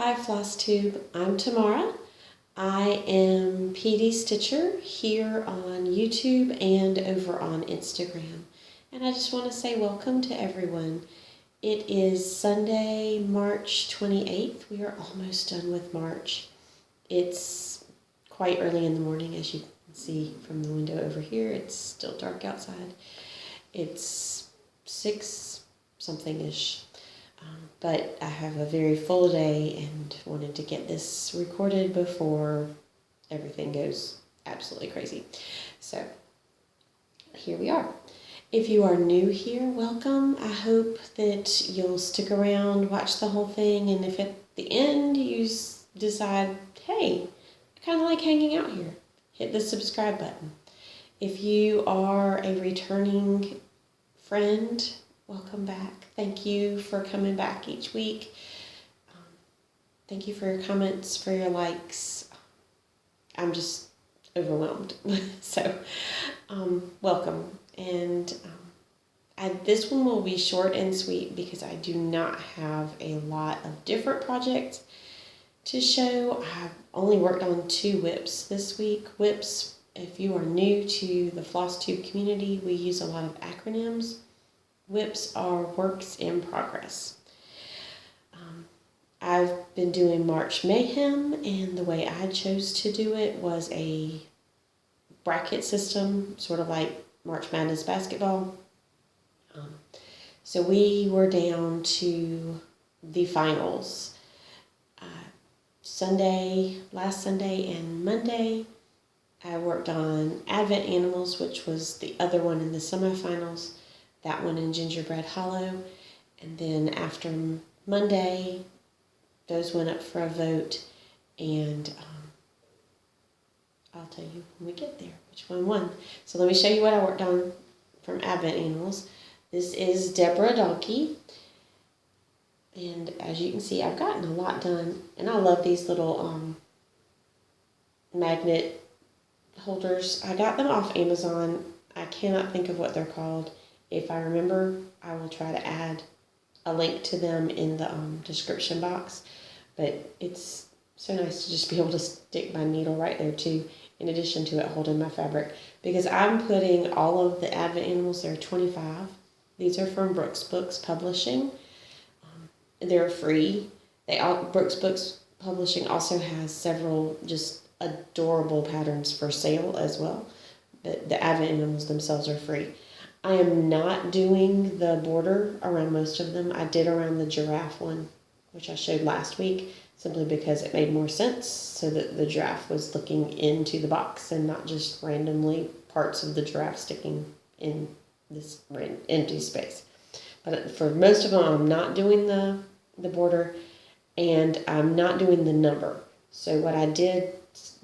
Hi Flosstube, I'm Tamara. I am PD Stitcher here on YouTube and over on Instagram. And I just want to say welcome to everyone. It is Sunday, March 28th. We are almost done with March. It's quite early in the morning, as you can see from the window over here. It's still dark outside. It's 6 something-ish. But I have a very full day and wanted to get this recorded before everything goes absolutely crazy. So here we are. If you are new here, welcome. I hope that you'll stick around, watch the whole thing, and if at the end you decide, hey, I kind of like hanging out here, hit the subscribe button. If you are a returning friend, welcome back. Thank you for coming back each week. Thank you for your comments, for your likes. I'm just overwhelmed. So, welcome. And this one will be short and sweet because I do not have a lot of different projects to show. I've only worked on 2 whips this week. Whips, if you are new to the Flosstube community, we use a lot of acronyms. Whips are works in progress. I've been doing March Mayhem, and the way I chose to do it was a bracket system, sort of like March Madness basketball. So we were down to the finals. Last Sunday and Monday, I worked on Advent Animals, which was the other one in the semifinals. That one in Gingerbread Hollow. And then after Monday, those went up for a vote. And I'll tell you when we get there which one won. So let me show you what I worked on from Advent Animals. This is Deborah Donkey. And as you can see, I've gotten a lot done. And I love these little magnet holders. I got them off Amazon. I cannot think of what they're called. If I remember, I will try to add a link to them in the description box. But it's so nice to just be able to stick my needle right there too, in addition to it holding my fabric. Because I'm putting all of the Advent Animals, there are 25. These are from Brooks Books Publishing. They're free. Brooks Books Publishing also has several just adorable patterns for sale as well. But the Advent Animals themselves are free. I am not doing the border around most of them. I did around the giraffe one, which I showed last week, simply because it made more sense so that the giraffe was looking into the box and not just randomly parts of the giraffe sticking in this empty space. But for most of them, I'm not doing the border, and I'm not doing the number. So what I did,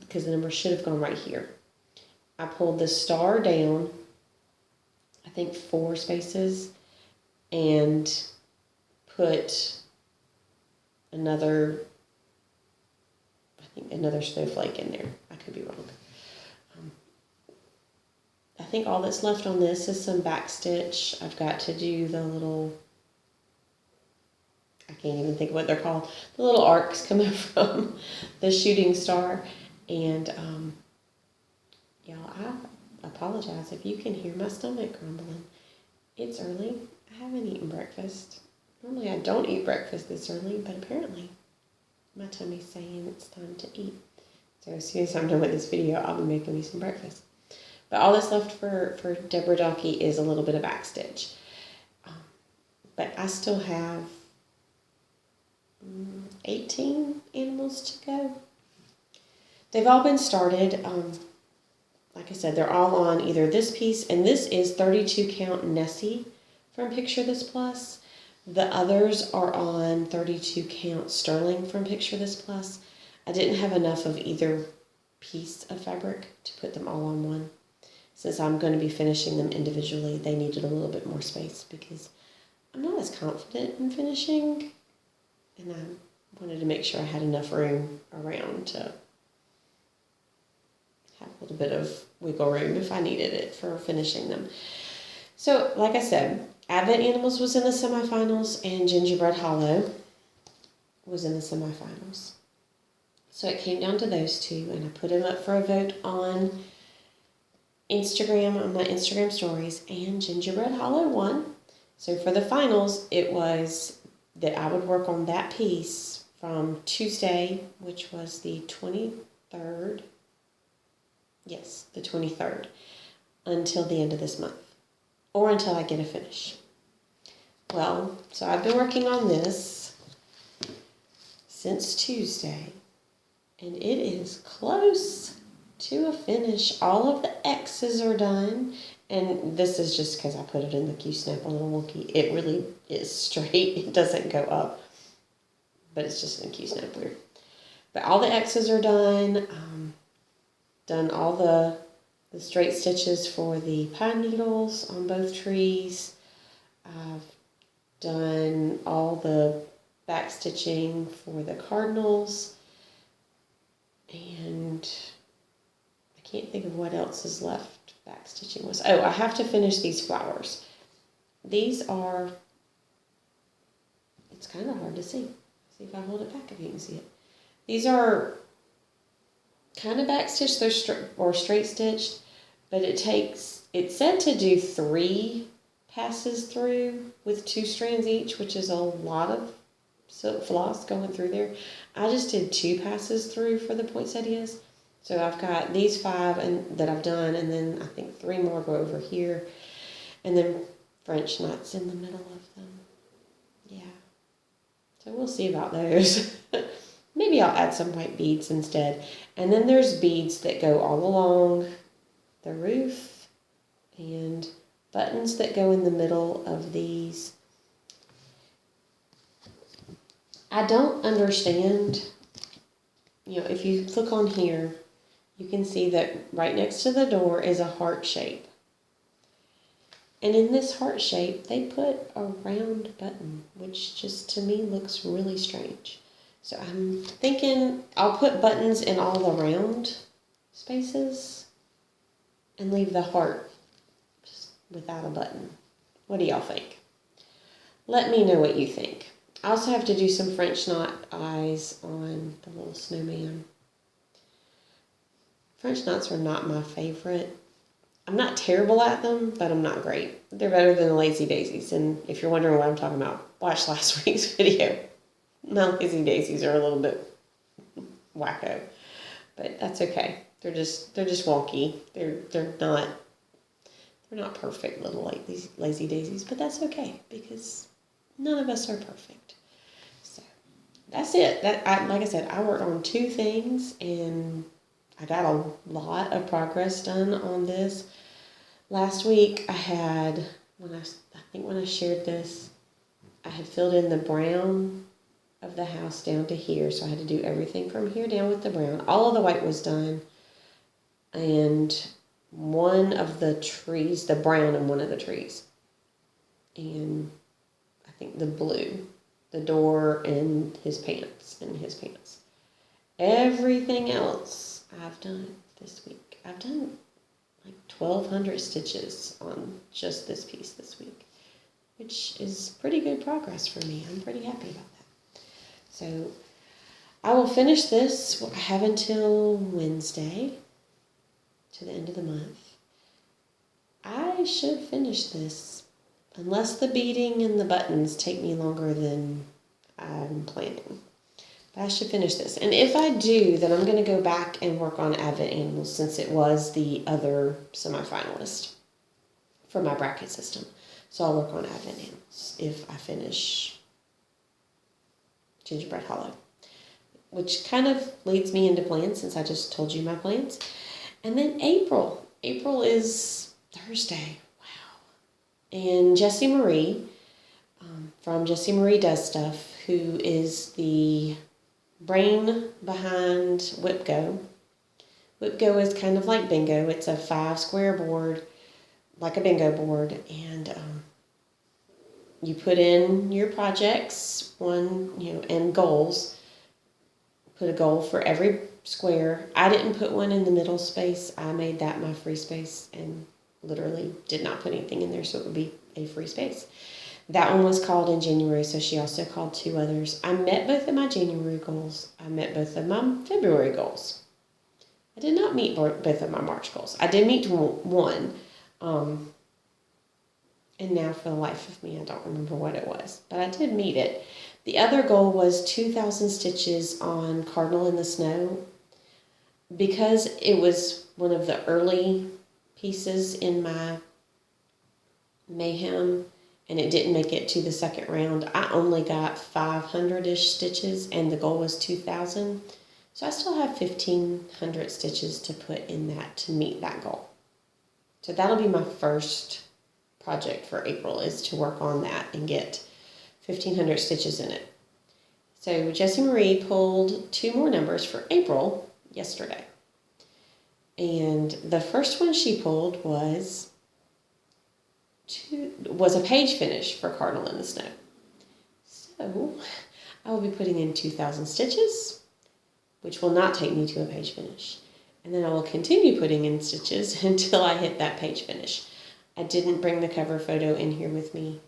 because the number should have gone right here, I pulled the star down, I think 4 spaces, and put another snowflake in there. I could be wrong. I think all that's left on this is some back stitch. I've got to do the little, I can't even think of what they're called, the little arcs coming from the shooting star. And y'all, I apologize if you can hear my stomach grumbling. It's early. I haven't eaten breakfast. Normally I don't eat breakfast this early, but apparently my tummy's saying it's time to eat. So as soon as I'm done with this video, I'll be making me some breakfast. But all that's left for Deborah Donkey is a little bit of backstitch. But I still have 18 animals to go. They've all been started. Like I said, they're all on either this piece, and this is 32 count Nessie from Picture This Plus. The others are on 32 count Sterling from Picture This Plus. I didn't have enough of either piece of fabric to put them all on one. Since I'm going to be finishing them individually, they needed a little bit more space because I'm not as confident in finishing, and I wanted to make sure I had enough room around to have a little bit of wiggle room if I needed it for finishing them. So, like I said, Advent Animals was in the semifinals and Gingerbread Hollow was in the semifinals. So it came down to those two, and I put them up for a vote on Instagram, on my Instagram stories, and Gingerbread Hollow won. So for the finals, it was that I would work on that piece from Tuesday, which was the 23rd. Yes, the 23rd, until the end of this month, or until I get a finish. Well, so I've been working on this since Tuesday, and it is close to a finish. All of the X's are done, and this is just because I put it in the Q-Snap a little wonky. It really is straight. It doesn't go up, but it's just in Q-Snap weird. But all the X's are done. Done all the straight stitches for the pine needles on both trees. I've done all the back stitching for the cardinals, and I can't think of what else is left back stitching was. Oh, I have to finish these flowers. These are, it's kind of hard to see. See if I hold it back if you can see it. These are kind of back stitched, they're straight stitched, but it's said to do 3 passes through with 2 strands each, which is a lot of silk floss going through there. I just did 2 passes through for the poinsettias. So I've got these 5 that I've done, and then I think 3 more go over here, and then French knots in the middle of them. Yeah. So we'll see about those. Maybe I'll add some white beads instead. And then there's beads that go all along the roof and buttons that go in the middle of these. I don't understand, if you click on here, you can see that right next to the door is a heart shape. And in this heart shape, they put a round button, which just to me looks really strange. So I'm thinking I'll put buttons in all the round spaces and leave the heart just without a button. What do y'all think? Let me know what you think. I also have to do some French knot eyes on the little snowman. French knots are not my favorite. I'm not terrible at them, but I'm not great. They're better than the lazy daisies. And if you're wondering what I'm talking about, watch last week's video. My lazy daisies are a little bit wacko, but that's okay. They're just wonky. They're not perfect little like these lazy daisies, but that's okay because none of us are perfect. So that's it. Like I said, I worked on 2 things and I got a lot of progress done on this. Last week I had, when I shared this, I had filled in the brown of the house down to here. So I had to do everything from here down with the brown. All of the white was done. And one of the trees, the brown in one of the trees. And I think the blue, the door and his pants, Everything else I've done this week. I've done like 1,200 stitches on just this piece this week, which is pretty good progress for me. I'm pretty happy about that. So I will finish this. I have until Wednesday, to the end of the month. I should finish this, unless the beading and the buttons take me longer than I'm planning. But I should finish this. And if I do, then I'm going to go back and work on Advent Animals, since it was the other semi-finalist for my bracket system. So I'll work on Advent Animals if I finish Gingerbread Hollow, which kind of leads me into plans, since I just told you my plans. And then April. April is Thursday. Wow. And Jessie Marie, from Jessie Marie Does Stuff, who is the brain behind WhipGo. WhipGo is kind of like bingo. It's a 5 square board, like a bingo board, and you put in your projects, and goals. Put a goal for every square. I didn't put one in the middle space. I made that my free space and literally did not put anything in there, so it would be a free space. That one was called in January, so she also called 2 others. I met both of my January goals. I met both of my February goals. I did not meet both of my March goals. I did meet one. And now for the life of me, I don't remember what it was. But I did meet it. The other goal was 2,000 stitches on Cardinal in the Snow. Because it was one of the early pieces in my Mayhem, and it didn't make it to the second round, I only got 500-ish stitches, and the goal was 2,000. So I still have 1,500 stitches to put in that to meet that goal. So that'll be my first project for April, is to work on that and get 1,500 stitches in it. So Jessie Marie pulled 2 more numbers for April yesterday. And the first one she pulled was a page finish for Cardinal in the Snow. So I will be putting in 2,000 stitches, which will not take me to a page finish. And then I will continue putting in stitches until I hit that page finish. I didn't bring the cover photo in here with me.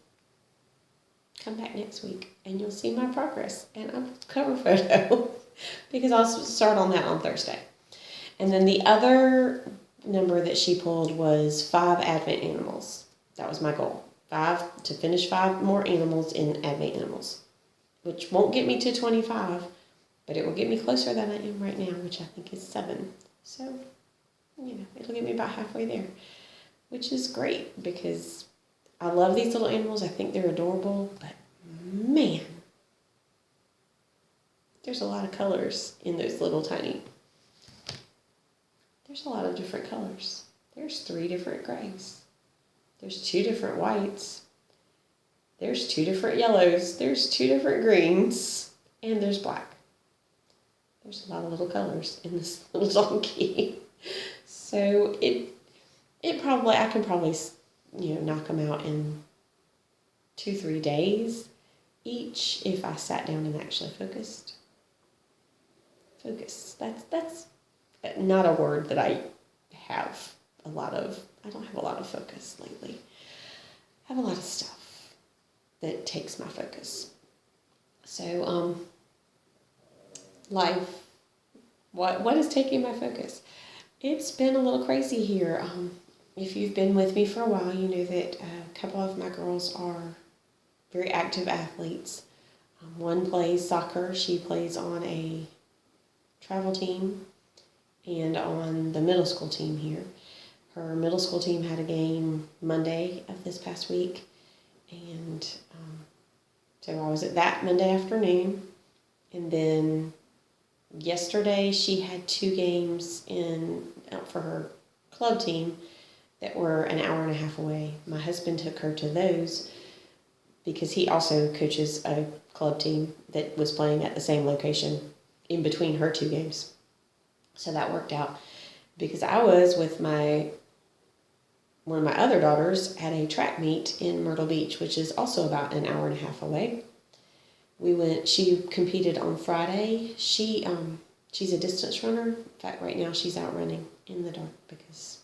Come back next week and you'll see my progress and a cover photo because I'll start on that on Thursday. And then the other number that she pulled was 5 Advent animals. That was my goal. To finish 5 more animals in Advent animals, which won't get me to 25, but it will get me closer than I am right now, which I think is 7. So, it'll get me about halfway there, which is great because I love these little animals. I think they're adorable, but man, there's a lot of colors in those little tiny. There's a lot of different colors. There's 3 different grays. There's 2 different whites. There's 2 different yellows. There's 2 different greens. And there's black. There's a lot of little colors in this little donkey. So I can probably, knock them out in 2-3 days each if I sat down and actually focused. Focus. That's not a word that I have a lot of. I don't have a lot of focus lately. I have a lot of stuff that takes my focus. So, life. What is taking my focus? It's been a little crazy here. If you've been with me for a while, you know that a couple of my girls are very active athletes. One plays soccer. She plays on a travel team and on the middle school team here. Her middle school team had a game Monday of this past week, and so I was at that Monday afternoon, and then yesterday she had 2 games for her club team that were an hour and a half away. My husband took her to those because he also coaches a club team that was playing at the same location in between her 2 games. So that worked out because I was with one of my other daughters at a track meet in Myrtle Beach, which is also about an hour and a half away. She competed on Friday. She's a distance runner. In fact, right now she's out running in the dark because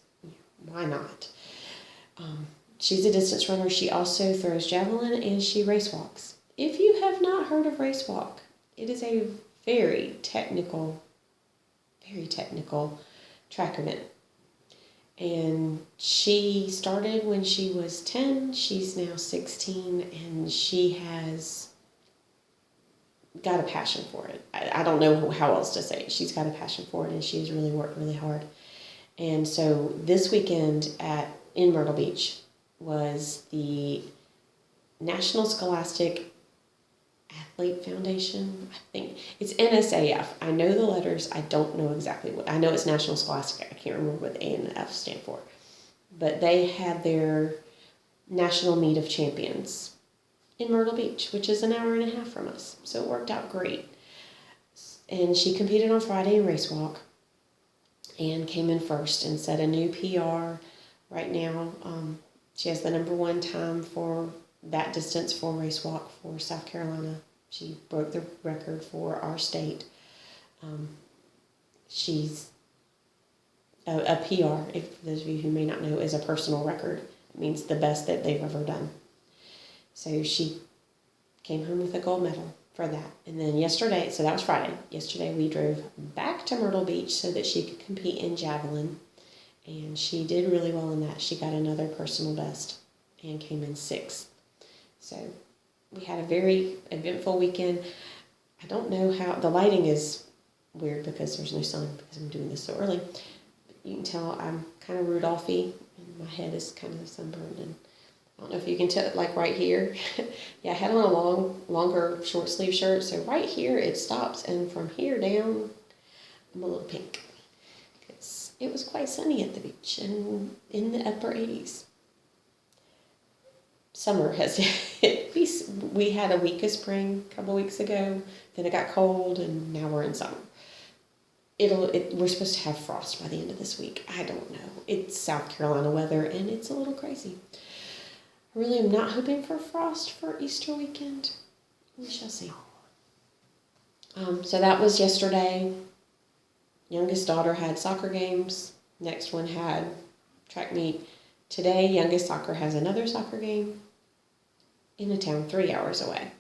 why not? She's a distance runner. She also throws javelin and she race walks. If you have not heard of race walk, it is a very technical track event. And she started when she was 10. She's now 16, and she has got a passion for it. I don't know how else to say it. She's got a passion for it, and she's really worked really hard. And so this weekend in Myrtle Beach was the National Scholastic Athlete Foundation. I think it's NSAF. I know the letters. I don't know exactly what. I know it's National Scholastic. I can't remember what the A and the F stand for. But they had their National Meet of Champions in Myrtle Beach, which is an hour and a half from us. So it worked out great. And she competed on Friday in race walk and came in first and set a new PR. Right now, she has the #1 time for that distance for race walk for South Carolina. She broke the record for our state. She's a PR, if those of you who may not know, is a personal record. It means the best that they've ever done. So she came home with a gold medal for that. And then yesterday, so that was Friday. Yesterday we drove back to Myrtle Beach so that she could compete in javelin. And she did really well in that. She got another personal best and came in 6th. So we had a very eventful weekend. I don't know how, the lighting is weird because there's no sun because I'm doing this so early. But you can tell I'm kind of Rudolphy and my head is kind of sunburned, and I don't know if you can tell, like right here. Yeah, I had on a longer short sleeve shirt, so right here it stops, and from here down, I'm a little pink. Because it was quite sunny at the beach and in the upper 80s. Summer has hit. We had a week of spring a couple weeks ago, then it got cold, and now we're in summer. We're supposed to have frost by the end of this week. I don't know. It's South Carolina weather, and it's a little crazy. I really am not hoping for frost for Easter weekend. We shall see. So that was yesterday. Youngest daughter had soccer games. Next one had track meet. Today, youngest soccer has another soccer game in a town 3 hours away.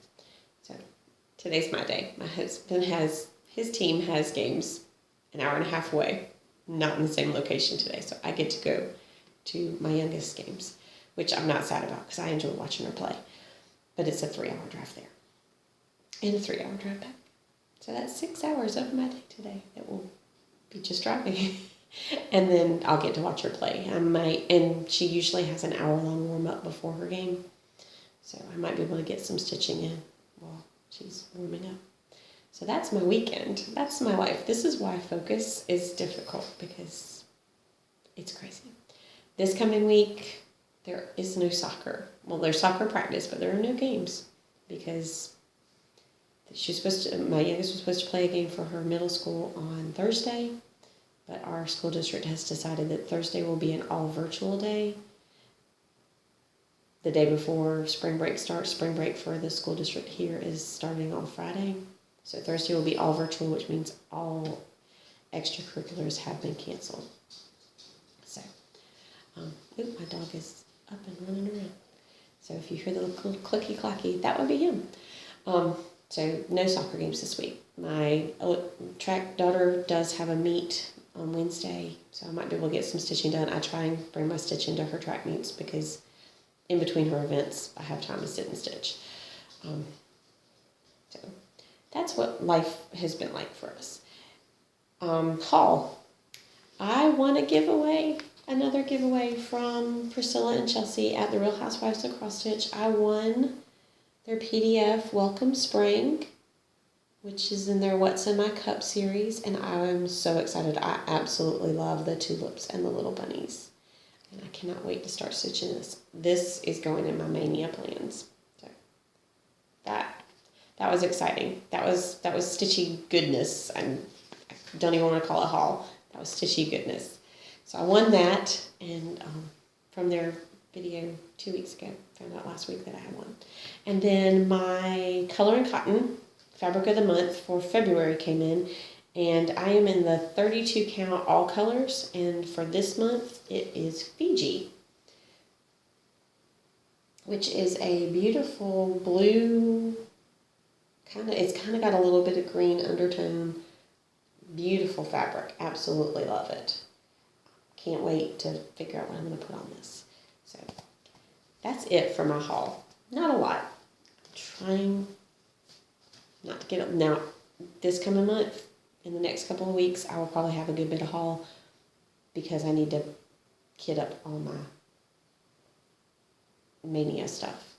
So today's my day. My husband his team has games an hour and a half away, not in the same location today. So I get to go to my youngest games, which I'm not sad about because I enjoy watching her play. But it's a 3-hour drive there and a 3-hour drive back. So that's 6 hours of my day today that will be just driving. And then I'll get to watch her play. And she usually has an hour-long warm-up before her game. So I might be able to get some stitching in while she's warming up. So that's my weekend. That's my life. This is why focus is difficult, because it's crazy. This coming week, there is no soccer. Well, there's soccer practice, but there are no games because my youngest was supposed to play a game for her middle school on Thursday, but our school district has decided that Thursday will be an all-virtual day. The day before spring break starts. Spring break for the school district here is starting on Friday. So Thursday will be all virtual, which means all extracurriculars have been canceled. So, my dog is up and running around. So if you hear the little clicky-clacky, that would be him. So no soccer games this week. My track daughter does have a meet on Wednesday, so I might be able to get some stitching done. I try and bring my stitching to her track meets because in between her events, I have time to sit and stitch. So that's what life has been like for us. Haul. I won another giveaway from Priscilla and Chelsea at the Real Housewives of Cross Stitch. I won their PDF Welcome Spring, which is in their What's in My Cup series, and I am so excited. I absolutely love the tulips and the little bunnies, and I cannot wait to start stitching this. This is going in my mania plans. So that was exciting. That was stitchy goodness. I don't even want to call it haul. That was stitchy goodness. So I won that, and from their video 2 weeks ago. Found out last week that I had one. And then my Color and Cotton Fabric of the Month for February came in, and I am in the 32 count all colors, and for this month it is Fiji, which is a beautiful blue, it's kind of got a little bit of green undertone. Beautiful fabric. Absolutely love it. Can't wait to figure out what I'm going to put on this. So that's it for my haul. Not a lot. I'm trying not to get up. Now, this coming month, in the next couple of weeks, I will probably have a good bit of haul because I need to kit up all my mania stuff.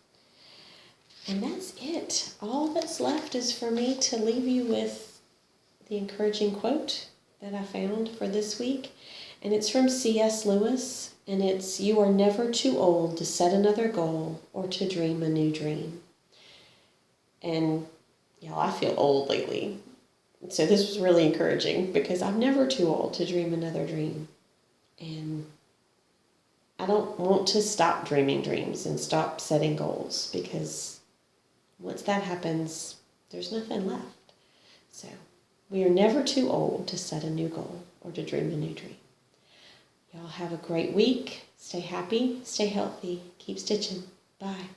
And that's it. All that's left is for me to leave you with the encouraging quote that I found for this week. And it's from C.S. Lewis. And it's, "You are never too old to set another goal or to dream a new dream." And, y'all, I feel old lately. So this was really encouraging because I'm never too old to dream another dream. And I don't want to stop dreaming dreams and stop setting goals because once that happens, there's nothing left. So we are never too old to set a new goal or to dream a new dream. Y'all have a great week. Stay happy, stay healthy, keep stitching. Bye.